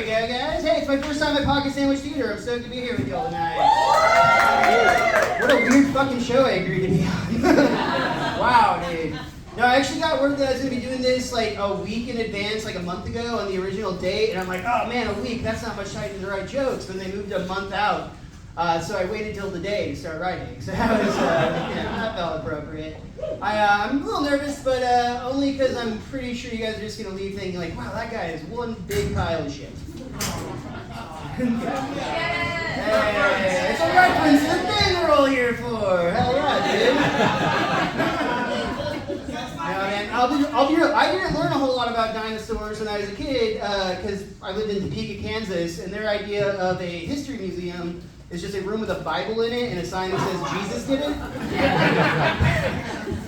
we go, guys. Hey, it's my first time at Pocket Sandwhich Theater. I'm stoked to be here with y'all tonight. What a weird fucking show I agreed to be on. Wow, dude. No, I actually got word that I was going to be doing this like a week in advance, like a month ago on the original date, and I'm like, oh man, a week, that's not much time to write jokes. But they moved a month out, so I waited till the day to start writing. So that was, that felt appropriate. I'm a little nervous, but only because I'm pretty sure you guys are just going to leave thinking like, wow, that guy is one big pile of shit. Hey, it's a reference to the thing we're all here for. Hell yeah, dude. Man, I'll be real. I didn't learn a whole lot about dinosaurs when I was a kid because I lived in Topeka, Kansas, and their idea of a history museum is just a room with a Bible in it and a sign that says Jesus did it.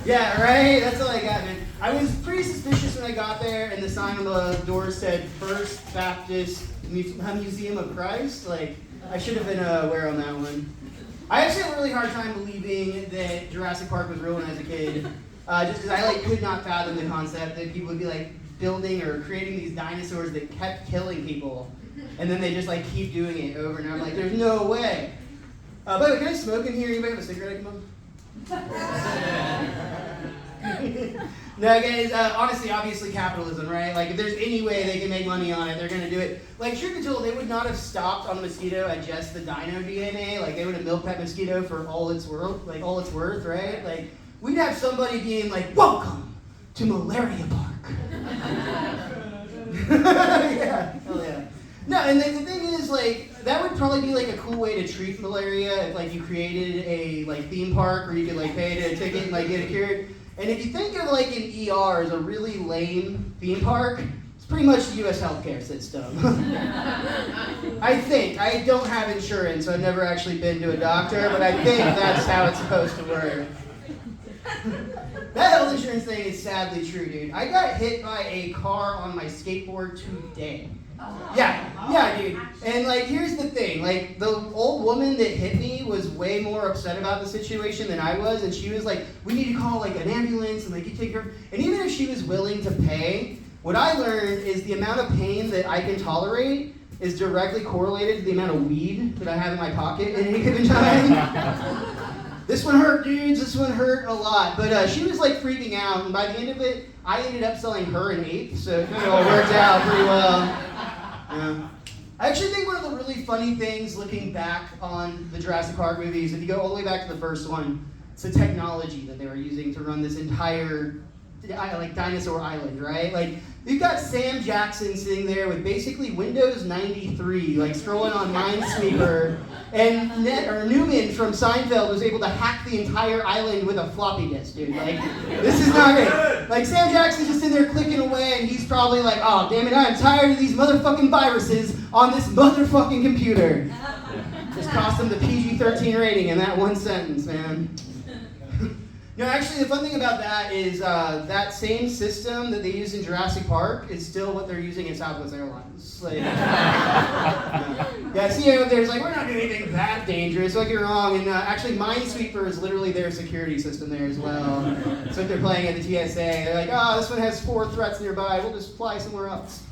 Yeah, right? That's all I got, man. I was pretty suspicious when I got there and the sign on the door said First Baptist Museum of Christ. Like, I should have been aware on that one. I actually had a really hard time believing that Jurassic Park was real when I was a kid. Just because I could not fathom the concept that people would be like building or creating these dinosaurs that kept killing people. And then they just like keep doing it over and over. I'm like, there's no way. By the way, can I smoke in here? Anybody have a cigarette I can bum? No, guys, honestly, obviously capitalism, right? Like, if there's any way they can make money on it, they're going to do it. Like, truth be told, they would not have stopped on the mosquito at just the dino DNA. Like, they would have milked that mosquito for all it's worth, right? Like, we'd have somebody being like, welcome to Malaria Park. Yeah, hell yeah. No, and the thing is, like, that would probably be, like, a cool way to treat malaria if, like, you created a, like, theme park where you could, like, pay a ticket and, like, get it cured. And if you think of, like, an ER as a really lame theme park, it's pretty much the U.S. healthcare system. I think. I don't have insurance, so I've never actually been to a doctor, but I think that's how it's supposed to work. That health insurance thing is sadly true, dude. I got hit by a car on my skateboard today. Yeah, dude. And, like, here's the thing. Like, the old woman that hit me was way more upset about the situation than I was, and she was like, we need to call, like, an ambulance, and, like, you take her. And even if she was willing to pay, what I learned is the amount of pain that I can tolerate is directly correlated to the amount of weed that I have in my pocket at any given time. This one hurt, dudes. This one hurt a lot. But she was, like, freaking out, and by the end of it, I ended up selling her an eighth, so it kind of all worked out pretty well. Yeah. I actually think one of the really funny things looking back on the Jurassic Park movies, if you go all the way back to the first one, it's the technology that they were using to run this entire like dinosaur island, right? Like, you've got Sam Jackson sitting there with basically Windows 93, like scrolling on Minesweeper, and Newman from Seinfeld was able to hack the entire island with a floppy disk, dude. Like, this is not great. Like, Sam Jackson's just in there clicking away, and he's probably like, oh, damn it, I'm tired of these motherfucking viruses on this motherfucking computer. Just cost him the PG-13 rating in that one sentence, man. No, actually, the fun thing about that is that same system that they use in Jurassic Park is still what they're using in Southwest Airlines. Like, yeah, see, there's like, we're not doing anything that dangerous, don't get me wrong. And actually, Minesweeper is literally their security system there as well. So if they're playing at the TSA, they're like, oh, this one has 4 threats nearby, we'll just fly somewhere else.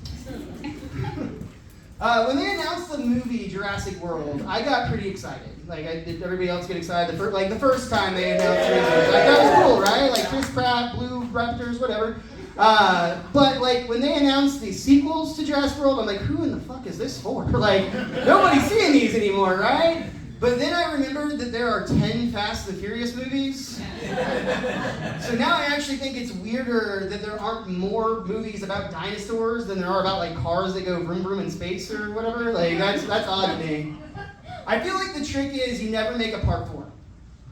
When they announced the movie Jurassic World, I got pretty excited. Like, did everybody else get excited? The first time they announced it, like, that was cool, right? Like, Chris Pratt, Blue Raptors, whatever. But, like, when they announced the sequels to Jurassic World, I'm like, who in the fuck is this for? Like, nobody's seeing these anymore, right? But then I remembered that there are 10 Fast and the Furious movies. So now I actually think it's weirder that there aren't more movies about dinosaurs than there are about, like, cars that go vroom vroom in space or whatever. Like, that's odd to me. I feel like the trick is you never make a part 4.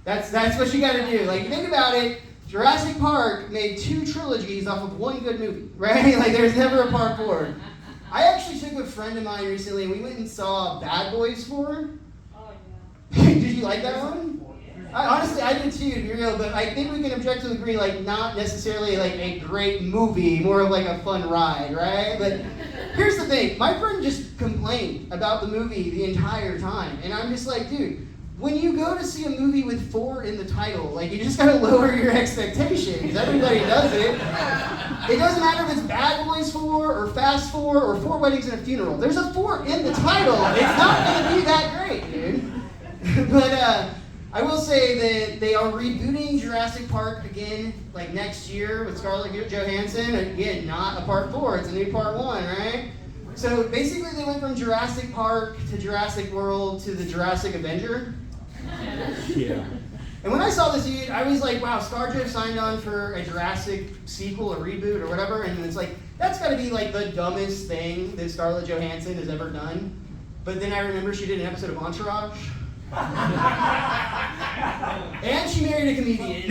That's what you gotta do. Like, think about it, Jurassic Park made 2 trilogies off of 1 good movie, right? Like, there's never a part 4. I actually took a friend of mine recently, and we went and saw Bad Boys 4. Oh, yeah. Did you like that one? Honestly, I did too, to be real, but I think we can objectively agree, like, not necessarily, like, a great movie, more of, like, a fun ride, right? But here's the thing. My friend just complained about the movie the entire time, and I'm just like, dude, when you go to see a movie with 4 in the title, like, you just gotta lower your expectations. Everybody does it. It doesn't matter if it's Bad Boys 4 or Fast 4 or 4 Weddings and a Funeral. There's a 4 in the title. It's not gonna be that great, dude. But I will say that they are rebooting Jurassic Park again, like next year with Scarlett Johansson. Again, not a part 4, it's a new part 1, right? So basically they went from Jurassic Park to Jurassic World to the Jurassic Avenger. Yeah. And when I saw this, dude, I was like, wow, ScarJo signed on for a Jurassic sequel, a reboot, or whatever, and it's like, that's gotta be like the dumbest thing that Scarlett Johansson has ever done. But then I remember she did an episode of Entourage. And she married a comedian.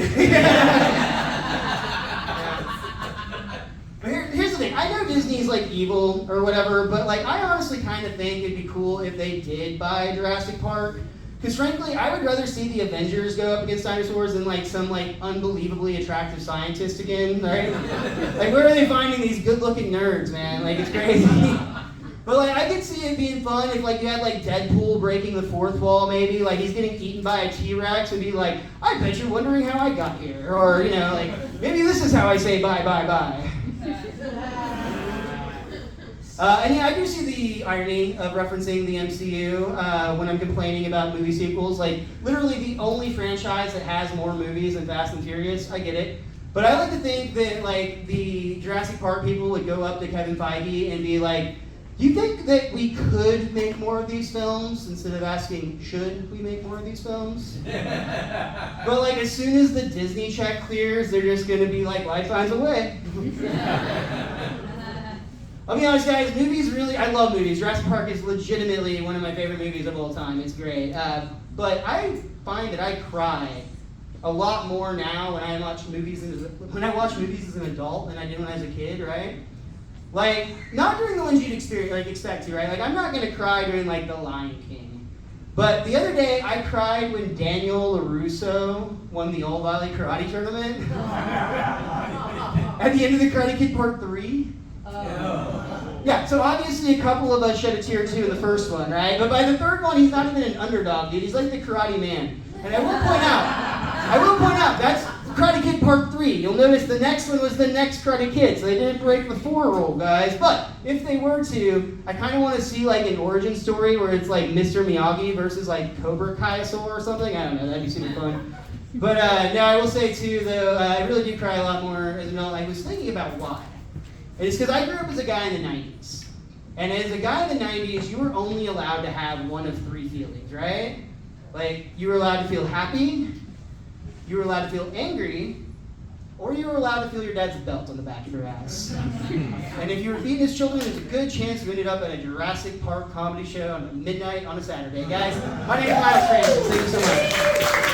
But here's the thing, I know Disney's like evil or whatever, but like I honestly kind of think it'd be cool if they did buy Jurassic Park. Because frankly, I would rather see the Avengers go up against dinosaurs than like some like unbelievably attractive scientist again, right? Like where are they finding these good-looking nerds, man? Like it's crazy. But like I could see it being fun if like you had like Deadpool breaking the 4th wall maybe, like he's getting eaten by a T-Rex and be like, I bet you're wondering how I got here. Or, you know, like maybe this is how I say bye, bye, bye. And yeah, I do see the irony of referencing the MCU when I'm complaining about movie sequels. Like, literally the only franchise that has more movies than Fast and Furious. I get it. But I like to think that, like, the Jurassic Park people would go up to Kevin Feige and be like, do you think that we could make more of these films? Instead of asking, should we make more of these films? But, like, as soon as the Disney check clears, they're just going to be like, life finds a way. I'll be honest, guys, movies really, I love movies. Jurassic Park is legitimately one of my favorite movies of all time. It's great. But I find that I cry a lot more now when I watch movies as an adult than I did when I was a kid, right? Like, not during the ones you'd expect to, right? Like, I'm not going to cry during, like, The Lion King. But the other day, I cried when Daniel LaRusso won the Old Valley Karate Tournament. At the end of the Karate Kid Part 3. Yeah, so obviously a couple of us shed a tear too in the first one, right? But by the third one, he's not even an underdog, dude. He's like the Karate Man. And I will point out, that's Karate Kid Part 3. You'll notice the next one was the next Karate Kid, so they didn't break the 4 rule, guys. But if they were to, I kind of want to see like an origin story where it's like Mr. Miyagi versus like Cobra Kaisaur or something. I don't know, that'd be super fun. But now I will say too, though, I really do cry a lot more as an adult. I was thinking about why. It's because I grew up as a guy in the 90s. And as a guy in the 90s, you were only allowed to have one of 3 feelings, right? Like, you were allowed to feel happy, you were allowed to feel angry, or you were allowed to feel your dad's belt on the back of your ass. And if you were feeding his children, there's a good chance you ended up at a Jurassic Park comedy show on midnight on a Saturday. Guys, my name is Miles Francis. Thank you so much.